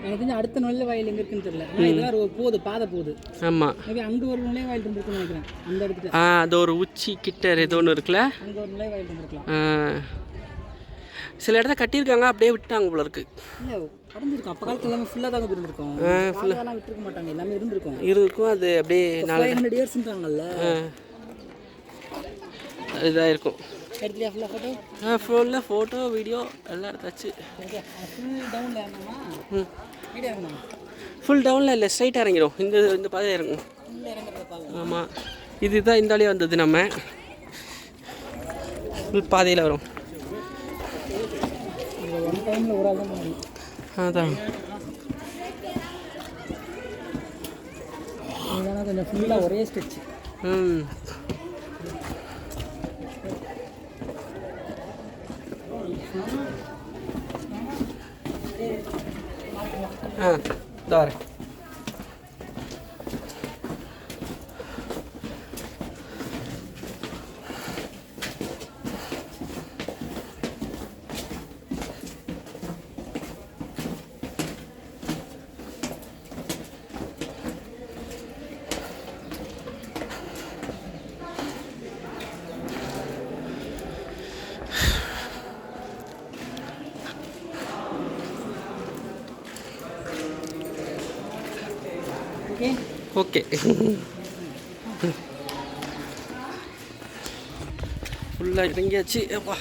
எனக்கு தெரிஞ்சு அடுத்த நுழைவாயில் எங்கே இருக்குன்னு தெரியல. இதெல்லாம் போகுது பாதை போகுது. ஆமாம் மேபி அங்கே ஒரு நுழைவாயில் இருந்திருக்குன்னு நினைக்கிறேன். அந்த இடத்துல அது ஒரு உச்சி கிட்ட ஏதோ ஒன்று இருக்குல்ல, அங்கே ஒரு நுழைவாயில் இருந்திருக்கலாம். சில இடத்த கட்டியிருக்காங்க அப்படியே விட்டாங்க போல இருக்கு. இல்லை கடந்திருக்கும். அப்போ காலத்தில் எல்லாமே ஃபுல்லாக தாங்க இருந்திருக்கும். ஃபுல்லாக விட்டுருக்க மாட்டாங்க. எல்லாமே இருந்திருக்கும். அது அப்படியே 500 இயர்ஸ்ன்றாங்கல்ல. இதாக இருக்கும். எடுத்துலையா ஃபுல்லாக ஃபோட்டோ? ஃபுல்லாக ஃபோட்டோ வீடியோ எல்லாம் எடுத்தாச்சு. ஃபுல் டவுனில் ஏறணுமா? வீடியோ ஏறணும். ஃபுல் டவுனில் இல்லை, ஸ்ட்ரைட்டாக இறங்கிடும். இந்த பாதை இறங்கும். ஆமாம், இதுதான் இந்த வழியாக வந்தது. நம்ம ஃபுல் பாதையில் வரும். அதான் கொஞ்சம் ஃபுல்லாக ஒரே ஸ்டெச். தார ஓகே. ஃபுல்லாக இறங்கியாச்சு. அப்பா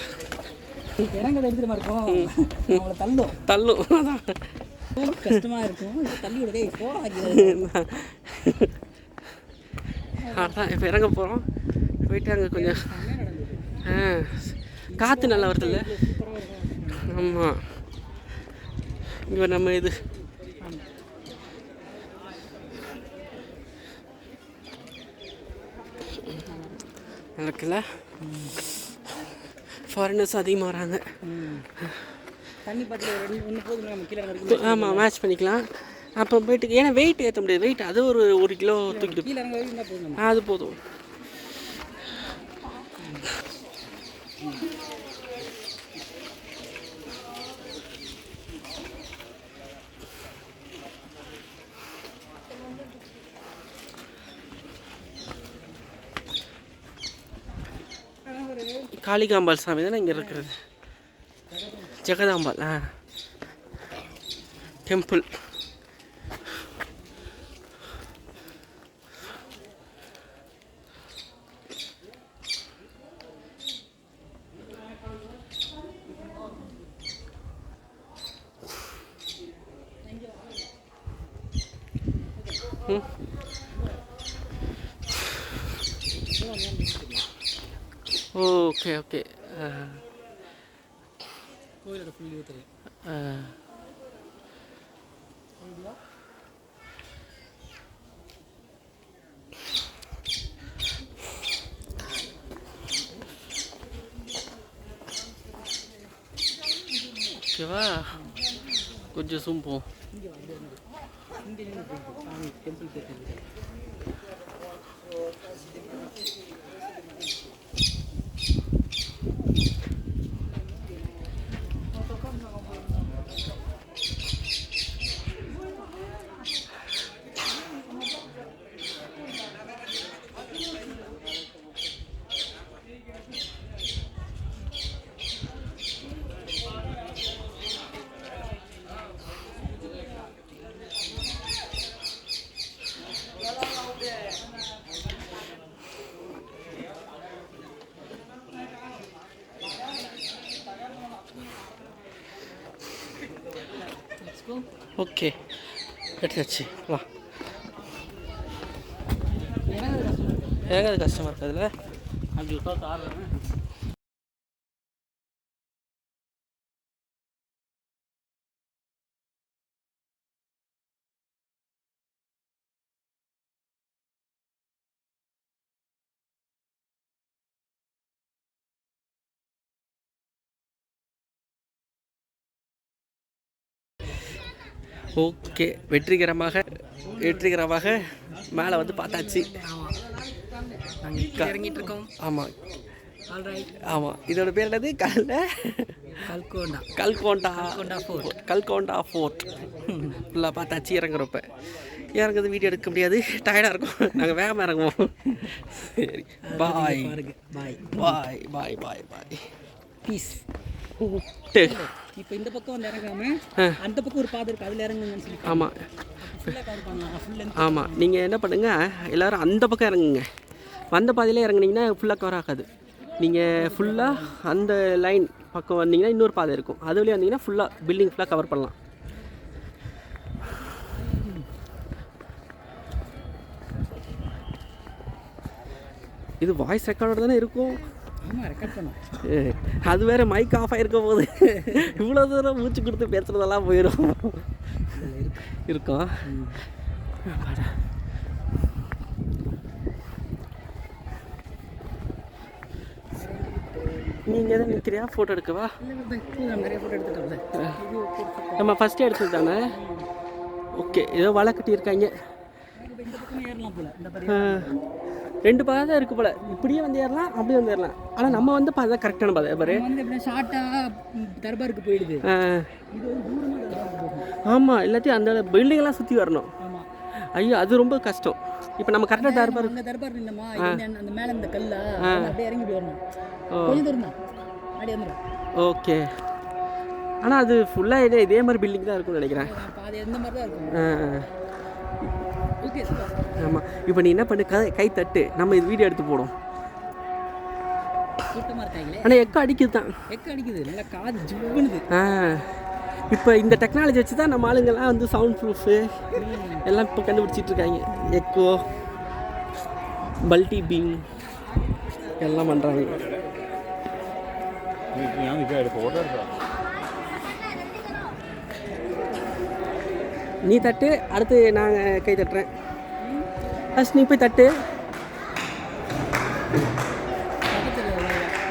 இறங்கிறது எடுத்துகிட்டு மாதிரி இருக்கும். அவங்கள தள்ளும். அதான் கஷ்டமாக இருக்கும். தள்ளி விடவே அதான் இப்போ இறங்க போகிறோம். போயிட்டு அங்கே கொஞ்சம் காற்று நல்லா வருதுல்ல. ஆமாம், இங்கே நம்ம இது இருக்குல்ல, ஃபாரினர்ஸ் அதிகமாக வராங்க. தண்ணி பாட்டில் ஒன்று போதும், நம்ம கீழே. ஆமாம், மேட்ச் பண்ணிக்கலாம். அப்போ போயிட்டு ஏன்னா வெயிட் ஏற்ற முடியாது. வெயிட் அது ஒரு கிலோ தூக்கிட்டு கீழே இறங்க போதும். அது போதும். காளிகாம்பாள் சாமி தானே இங்கே இருக்கிறது. ஜெகதாம்பாள் டெம்பிள். Okay okay. கோயிலோட ஃபுல் வியூ தெரியும். ஓகேவா, கொஞ்சம் ஜூம் போவோம். டெம்பிள் போயிட்டு ஓகே, கட்டியாச்சு. வா, இறங்கிறது கஷ்டமாக இருக்குது அதில். அப்படி கார் ஓகே, வெற்றிகரமாக மேலே வந்து பார்த்தாச்சு. இறங்கிட்டு இருக்கோம். ஆமாம், ஆல்ரைட். ஆமாம், இதோட பேர் என்னது? கல்கோண்டா ஃபோர்ட். ஃபுல்லாக பார்த்தாச்சு. இறங்குறது வீடியோ எடுக்க முடியாது, டயர்டாக இருக்கும். நாங்கள் வேகமாக இறங்குவோம். சரி, பாய் பாய் பாய் பாய் பாய் பாய், பீஸ். இப்போ இந்த பக்கம் வந்து இறங்காம அந்த பக்கம் ஒரு பாதை இருக்குது, அதில் இறங்குங்கன்னு சொல்லி. ஆமாம் ஆமாம், நீங்கள் என்ன பண்ணுங்கள், எல்லோரும் அந்த பக்கம் இறங்குங்க. வந்த பாதையிலே இறங்குனீங்கன்னா ஃபுல்லாக கவர் ஆகாது. நீங்கள் ஃபுல்லாக அந்த லைன் பக்கம் வந்தீங்கன்னா இன்னொரு பாதை இருக்கும், அது வழியாக வந்தீங்கன்னா ஃபுல்லாக பில்டிங் ஃபுல்லாக கவர் பண்ணலாம். இது வாய்ஸ் ரெக்கார்டோட தானே இருக்கும். ஆமாம், ரெக்கார்ட் பண்ணோம். அது வேறு மைக் ஆஃப் ஆகிருக்க போது இவ்வளோ தூரம் மூச்சு கொடுத்து பேசுகிறதெல்லாம் போயிடும் இருக்கும். நீங்கள் எதுவும் நிற்கிறியா? ஃபோட்டோ எடுக்கவா? நிறைய ஃபோட்டோ எடுத்துட்டோம்ல. நம்ம ஃபஸ்ட்டு எடுத்தது தானே. ஓகே, ஏதோ வலை கட்டியிருக்காங்க. இந்த பக்கம் ஏறலாம் போல. இந்த ரெண்டு பாதை தான் இருக்குது போல். இப்படியே வந்து ஏறலாம், அப்படியே வந்து ஏறலாம். ஆனால் நம்ம வந்து பாதை கரெக்டான பாதை பாரு. வந்து எப்படின்னா ஷார்ட்டாக தர்பாருக்கு போயிடுது. ஆமாம், எல்லாத்தையும் அந்த பில்டிங்கெல்லாம் சுற்றி வரணும். ஆமாம். ஐயோ, அது ரொம்ப கஷ்டம். இப்போ நம்ம கரெக்டாக தர்பார் இந்த தர்பார் இல்லைம்மா, அந்த மேலே இந்த கல்லா அப்படியே இறங்கி வரணும். கொஞ்சம் தூரம் தான், அப்படியே வந்துடும். ஓகே. ஆனால் அது ஃபுல்லாக இதே மாதிரி பில்டிங் தான் இருக்கும்னு நினைக்கிறேன். அது எந்த மாதிரி தான் இருக்கும். ஓகே, ஆமாம். இப்போ நீ என்ன பண்ணு, கை தட்டு, நம்ம இது வீடியோ எடுத்து போடும். கூட்டமாக இருக்காங்களே. ஆனால் எக்கோ அடிக்குது தான். எக்கோ அடிக்குது, நல்லா காது ஜிவ்வுனுது. இப்போ இந்த டெக்னாலஜி வச்சு தான் நம்ம ஆளுங்கள்லாம் வந்து சவுண்ட் ப்ரூஃபு எல்லாம் இப்போ கண்டுபிடிச்சிட்டு இருக்காங்க. எக்கோ, மல்டி பீம் எல்லாம் பண்ணுறாங்க. நீ தட்டு, அடுத்து நான் கை தட்டுறேன். ஃபஸ்ட் நீ போய் தட்டு.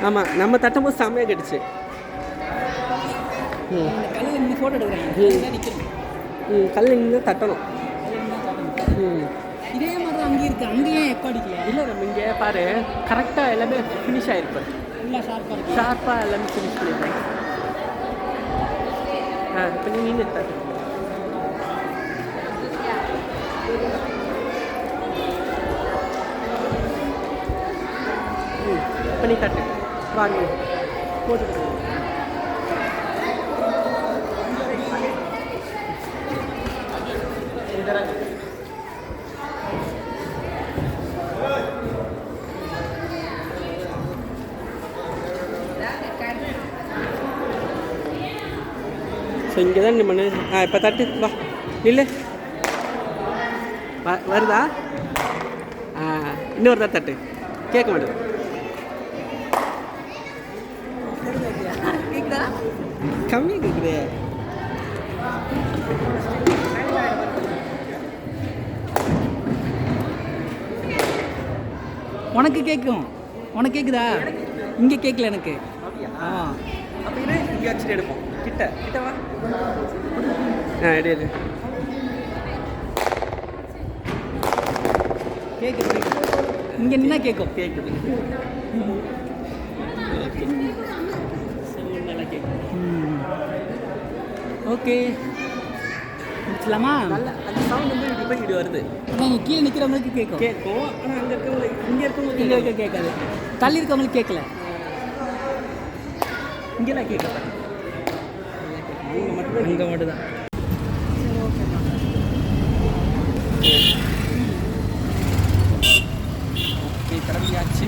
ஆமாம், நம்ம தட்டும் போது செம்மையாக கேட்டுச்சு. ஃபோட்டோ எடுக்கிறேன். கல் இங்கே தட்டணும். இதே மாதிரி தான் அங்கேயும் இருக்குது. அங்கேயும் எக்கோ அடிக்கல. இல்லை, நம்ம இங்கே பாரு, கரெக்டாக எல்லாமே ஃபினிஷ் ஆகிருப்பேன். எல்லாம் ஷார்ப்பாக ஷார்ப்பாக எல்லாமே ஃபினிஷ் பண்ணியிருப்பேன். இப்போ நீ தட்டு. பண்ணி தட்டு வாங்க போட்டு. ஸோ இங்கே தான் நம்ம இப்போ தட்டு வா இல்லை வருதா? இன்னொரு தான் தட்டு கேட்க மாட்டேது. கம்மியாக கேட்குது. உனக்கு கேட்கும். உனக்கு கேட்குதா? இங்கே கேட்கல எனக்கு. அப்படின்னு இங்கே வச்சுட்டு எடுப்போம். கிட்ட வா. எடு கேட்குது. இங்கே நின்னா கேட்கும். கேட்குது. ஓகே, முடிச்சலாமா? நல்ல அந்த சவுண்ட் வந்து இப்படி இப்படி வருது. அவங்க கீழே நிற்கிறவங்களுக்கு கேட்கும். ஆனால் அங்கே இருக்கவங்களுக்கு இங்கே இருக்கவங்களுக்கு கேட்காது. தள்ளி இருக்கவங்களுக்கு கேட்கல. இங்கெல்லாம் கேட்கல. இங்கே மட்டும்தான். ஓகே, கிளம்பியாச்சு.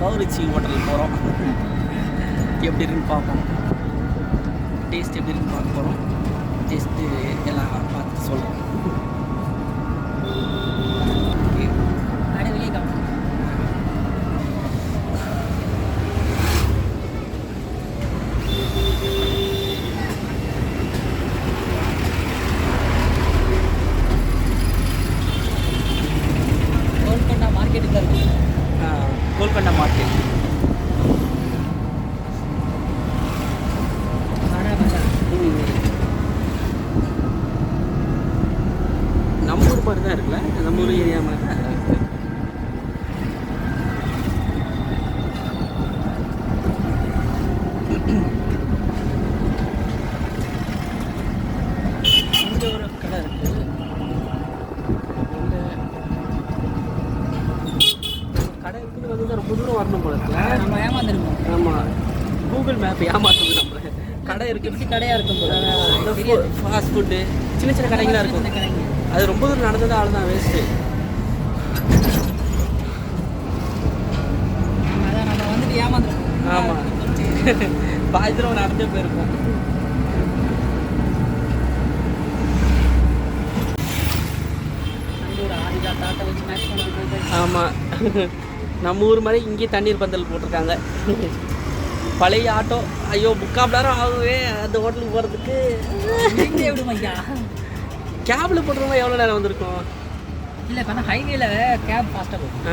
பவுரிச்சி ஹோட்டலுக்கு போகிறோம். எப்படி இருக்குன்னு பார்ப்போம். டேஸ்ட் எப்படி இருக்குன்னு பார்க்க போகிறோம். டேஸ்ட்டு எல்லாம் பார்த்துட்டு சொல்கிறோம். கோல்கொண்டா மார்க்கெட்டு தான் இருக்குது. கோல்கொண்டா மார்க்கெட். நம்ம ஊர் மாதிரி தான் இருக்குல்ல, நம்ம ஊர் ஏரியா மாதிரி தான் இருக்குது. இங்கே ஒரு கடை இருக்குது. ரொம்ப தூரம் வரணும் போல இருக்குல்ல. நம்ம ஏமாந்துருக்கோம். ஆமாம், கூகுள் மேப் ஏமாற்றுது நம்மளை. கடை இருக்குது, கடையாக இருக்கும் போது ஃபாஸ்ட் ஃபுட்டு சின்ன சின்ன கடைகளாக இருக்கும். அது ரொம்ப தூரம் நடந்தது ஆள் தான் வேஸ்ட்டு. அதான் நம்ம வந்துட்டு ஏமாந்துருக்கோம். ஆமாம், பாதி தூரம் நடந்தே போயிருக்கோம். ஆமாம், நம்ம ஊர் மாதிரி இங்கேயே தண்ணீர் பந்தல் போட்டிருக்காங்க. பழைய ஆட்டோ, ஐயோ 3/4 மணி நேரம் ஆகுவே அந்த ஹோட்டலுக்கு போகிறதுக்கு. விடுமையா கேபில் போட்டுருந்தா எவ்வளோ நேரம் வந்திருக்கும்? இல்லை, இப்போ ஹைவேல கேப் ஃபாஸ்ட்டாக போகும்.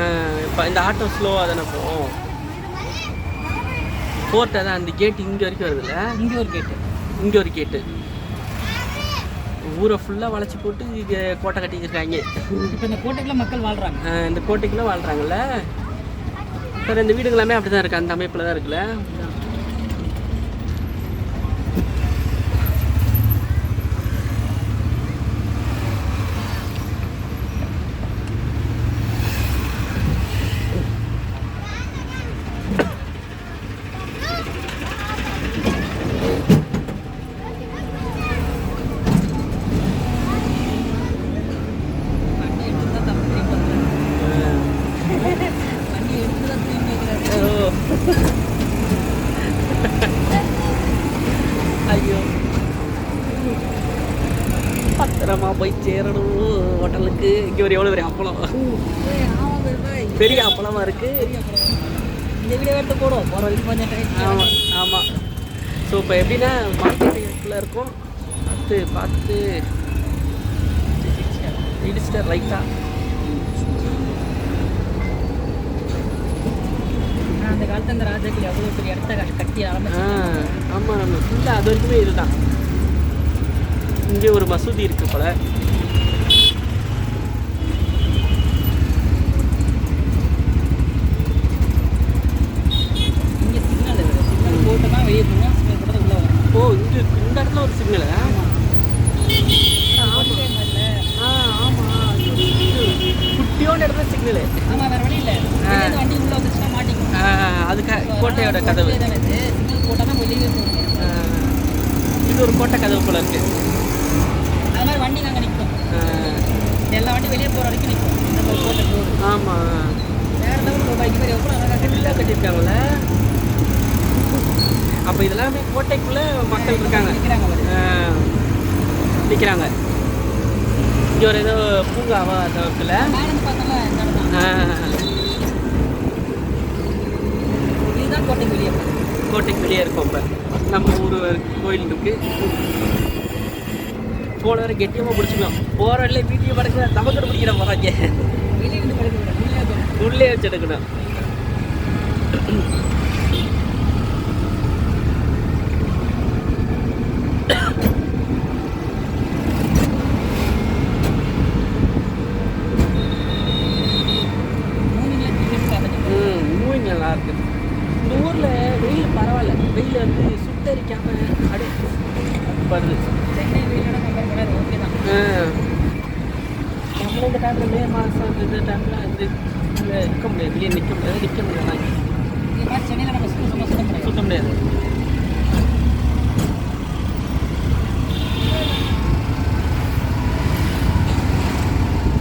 இப்போ இந்த ஆட்டோ ஸ்லோவாக தானே போகும். ஃபோர்ட் தான் அந்த கேட்டு இங்கே வரைக்கும் வருதுல்ல. இங்கே ஒரு கேட்டு, இங்கே ஒரு கேட்டு. ஊரை ஃபுல்லாக வளைச்சி போட்டு இங்கே கோட்டை கட்டிக்கிருக்காங்க. இப்போ இந்த கோட்டைக்குள்ள மக்கள் வாழ்கிறாங்க. இந்த கோட்டைக்குள்ளே வாழ்கிறாங்கல்ல. சார் இந்த வீடுகள் எல்லாமே அப்படி தான் இருக்குது, அந்த அமைப்பில் தான் இருக்குல்ல. ஐயோ, பத்திரமா போய் சேரணும் ஹோட்டலுக்கு. இங்கே ஒரு எவ்வளோ பெரிய அப்பளம், பெரிய அப்பளமாக இருக்குது. இந்த வீடியோ எடுத்து போடுவோம் போகிற வரைக்கும் கொஞ்சம். ஆமாம் ஆமாம். ஸோ இப்போ எப்படின்னா மார்க்கெட்டுக்குள்ளே இருக்கும், பார்த்து இடிச்சிட்ட ரைட்டாக. அந்த காலத்து அந்த ராஜாக்கள் எவ்வளோ பெரிய இடத்த கட்டி ஆரம்பிச்சு. ஆமாம், நம்ம ஃபுல்லாக அது வரைக்குமே இதுதான். இங்கே ஒரு மசூதி இருக்குது போல. இங்கே சிக்னல் போட்டு தான் வெளியே போகணும், சிக்னல் போட்டு உள்ளே வரும். ஓ, இங்கே இந்த இடத்துல ஒரு சிக்னல். ஆமாம், குட்டியோட இடத்துல சிக்னலு. ஆமாம், வேறு வழி இல்லை. வண்டி உள்ளே வந்துச்சுன்னா மாட்டிக்கும். அதுக்கு கோட்டையோட கதவு. சிக்னல் போட்டால் தான் வெளியே போகணும். இது ஒரு கோட்டை கதவு போல இருக்கு. அது மாதிரி வண்டி நாங்கள் நிற்கும். எல்லா வண்டி வெளியே போகிற வரைக்கும் நிற்கும். இந்த கோட்டை போகுது. ஆமாம், வேறு ஏதாவது பைக் மாதிரி எவ்வளோ அழகாக ஃபுல்லாக கட்டியிருக்காங்கள. அப்போ இதெல்லாமே கோட்டைக்குள்ளே மக்கள் இருக்காங்க, நிற்கிறாங்க. இங்கே ஒரு ஏதோ பூங்காவா இருக்குல்ல. இதுதான் கோட்டைக்கு வெளியே. கோட்டைக்கு வெளியே இருக்கும். இப்போ நம்ம ஊர் கோயில் இருக்கு. போன வரை கெட்டியமாக பிடிச்சிக்கலாம். போகிற இடத்துல வீட்டையும் படக்க நமக்கு பிடிக்கிற போகிறாங்க. வெளியே இருந்து படுக்க உள்ளே வச்சு எடுக்கணும். மூவிங் நல்லா இருக்கு. இந்த ஊரில் வெயில் பரவாயில்ல, வெயில் வந்து சுட்டரிக்காமல் அப்படியே வருது. சென்னை வெயிலோட கம்பேர் பண்ணாது ஓகே தான். நம்மளும் இந்த டைமில் மே மாதம் இந்த டைமில் வந்து இருக்க முடியாது, வெளியே நிற்க முடியாது. இந்த மாதிரி சென்னையில் நம்ம சுத்த முடியாது.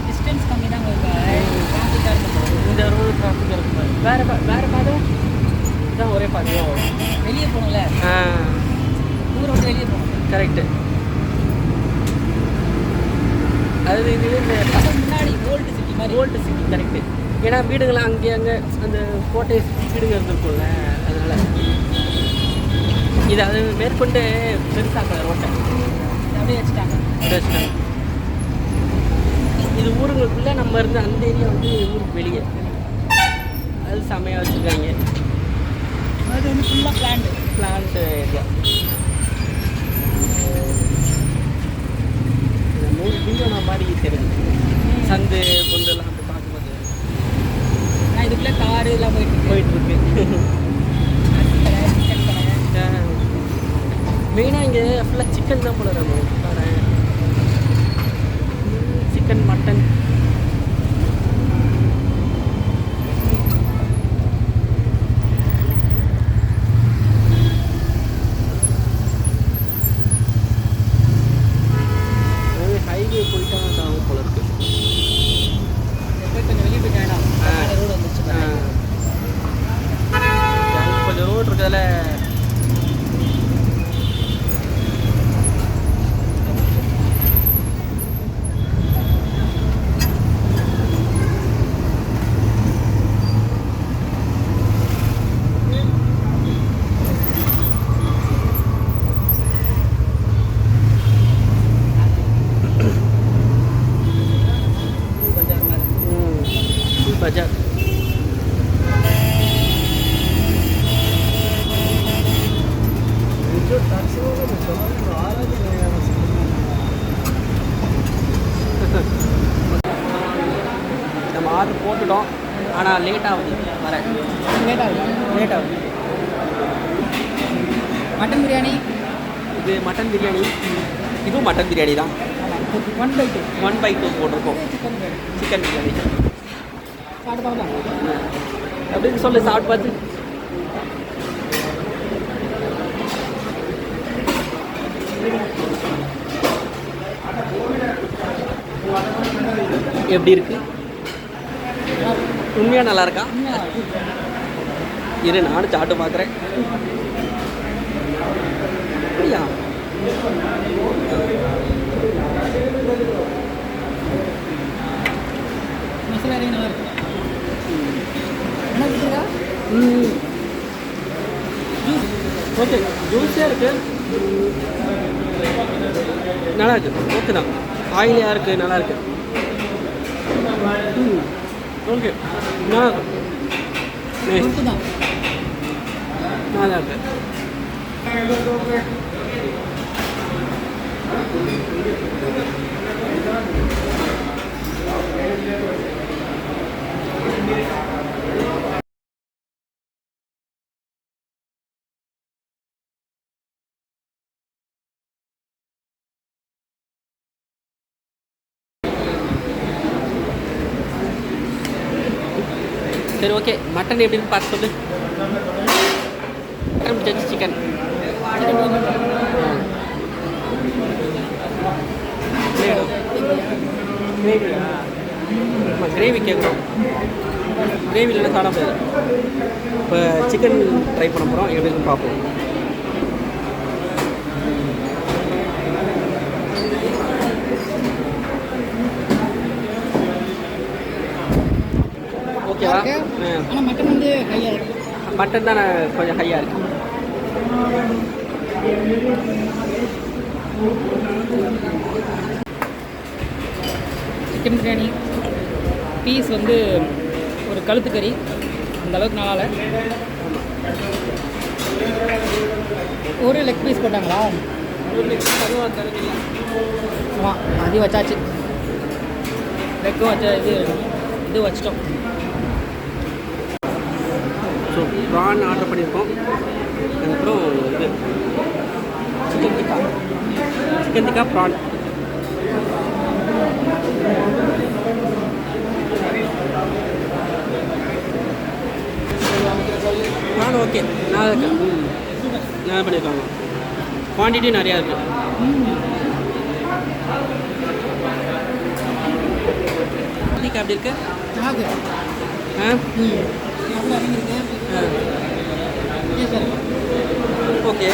டிஸ்டன்ஸ் கம்மி தான் டிராஃபிக்காக இருக்கும். இந்த ரோடு டிராஃபிக்காக இருக்கும். வேறு பாதம் இதுதான் ஒரே பாதையோ. வெளியே போகணும்ல, ஊரை விட்டு வெளியே போகணும். கரெக்டு. அது இது இந்த முன்னாடி ஓல்டு சிட்டி மாதிரி. Old city correct. ஏன்னா வீடுங்களாம் அங்கேயே அங்கே அந்த கோட்டை வீடுங்க இருந்திருக்கும்ல, அதனால் இது அது மேற்கொண்டு பெருசாக்கல ரோட்டை அப்படியே வச்சுட்டாங்க. இது ஊருங்களுக்குள்ளே நம்ம இருந்து அந்த ஏரியா வந்து ஊருக்கு வெளியே அது செமையாக வச்சுருக்காங்க. அது வந்து ஃபுல்லாக பிளான்ட் ஏரியா. வீடியோனா மாதிரி தெரியுது. சந்து பொந்தெல்லாம் வந்து பார்க்கும்போது நான் இதுக்குள்ளே காரு எல்லாம் போயிட்டுருக்கு. மெயினாக இங்கே ஃபுல்லாக சிக்கன் தான் போல இருக்கும். Chicken, mutton. ஆர்டர் போட்டுட்டோம், ஆனால் லேட் ஆகுது வர. லேட் ஆகுது. மட்டன் பிரியாணி, இது மட்டன் பிரியாணி, இதுவும் மட்டன் பிரியாணி தான். 1/2 போட்டிருக்கோம். சிக்கன் பிரியாணி அப்படின்னு சொல்லு, சாப்பிட்டு பார்த்து. எப்படி இருக்கு? உண்மையாக நல்லா இருக்கா? இரு நானும் சாப்பிட்டு பார்க்குறேன். அப்படியா? மசாலா நல்லா இருக்கு. ஓகே, ஜூஸியாக இருக்கு, நல்லா இருக்கு. ஓகே தான், ஆயிலியாக இருக்குது, நல்லா இருக்கு. ஓகே, நல்லா இருக்கு. நல்லா இருக்கு. சரி, ஓகே. மட்டன் எப்படின்னு பார்த்து சொல்லு. மட்டன் பிடிச்சி சிக்கன் கிரேவி கேட்குறோம். கிரேவி இல்லைன்னா சாப்பிட முடியாது. இப்போ சிக்கன் ட்ரை பண்ண போகிறோம், எப்படின்னு பார்ப்போம். ஓகேவா? ஆனால் மட்டன் வந்து ஹையாக இருக்குது. மட்டன் தான் கொஞ்சம் ஹையாக இருக்குது. சிக்கன் பிரியாணி பீஸ் வந்து ஒரு கழுத்துக்கறி, அந்த அளவுக்கு நல்லா இல்லை. ஒரு லெக் பீஸ் போட்டாங்களா? ஆமாம், அது வச்சாச்சு. லெக்கும் வச்ச இது வச்சிட்டோம். ஸோ ப்ரான் ஆர்டர் பண்ணியிருக்கோம். அதுக்கப்புறம் இது chicken tikka prawn. Prawn okay, நல்லா இருக்கு. நல்லா பண்ணியிருக்காங்க. குவான்டிட்டி நிறையா இருக்குது. டிக்கா எப்படி இருக்கு? ஓகே.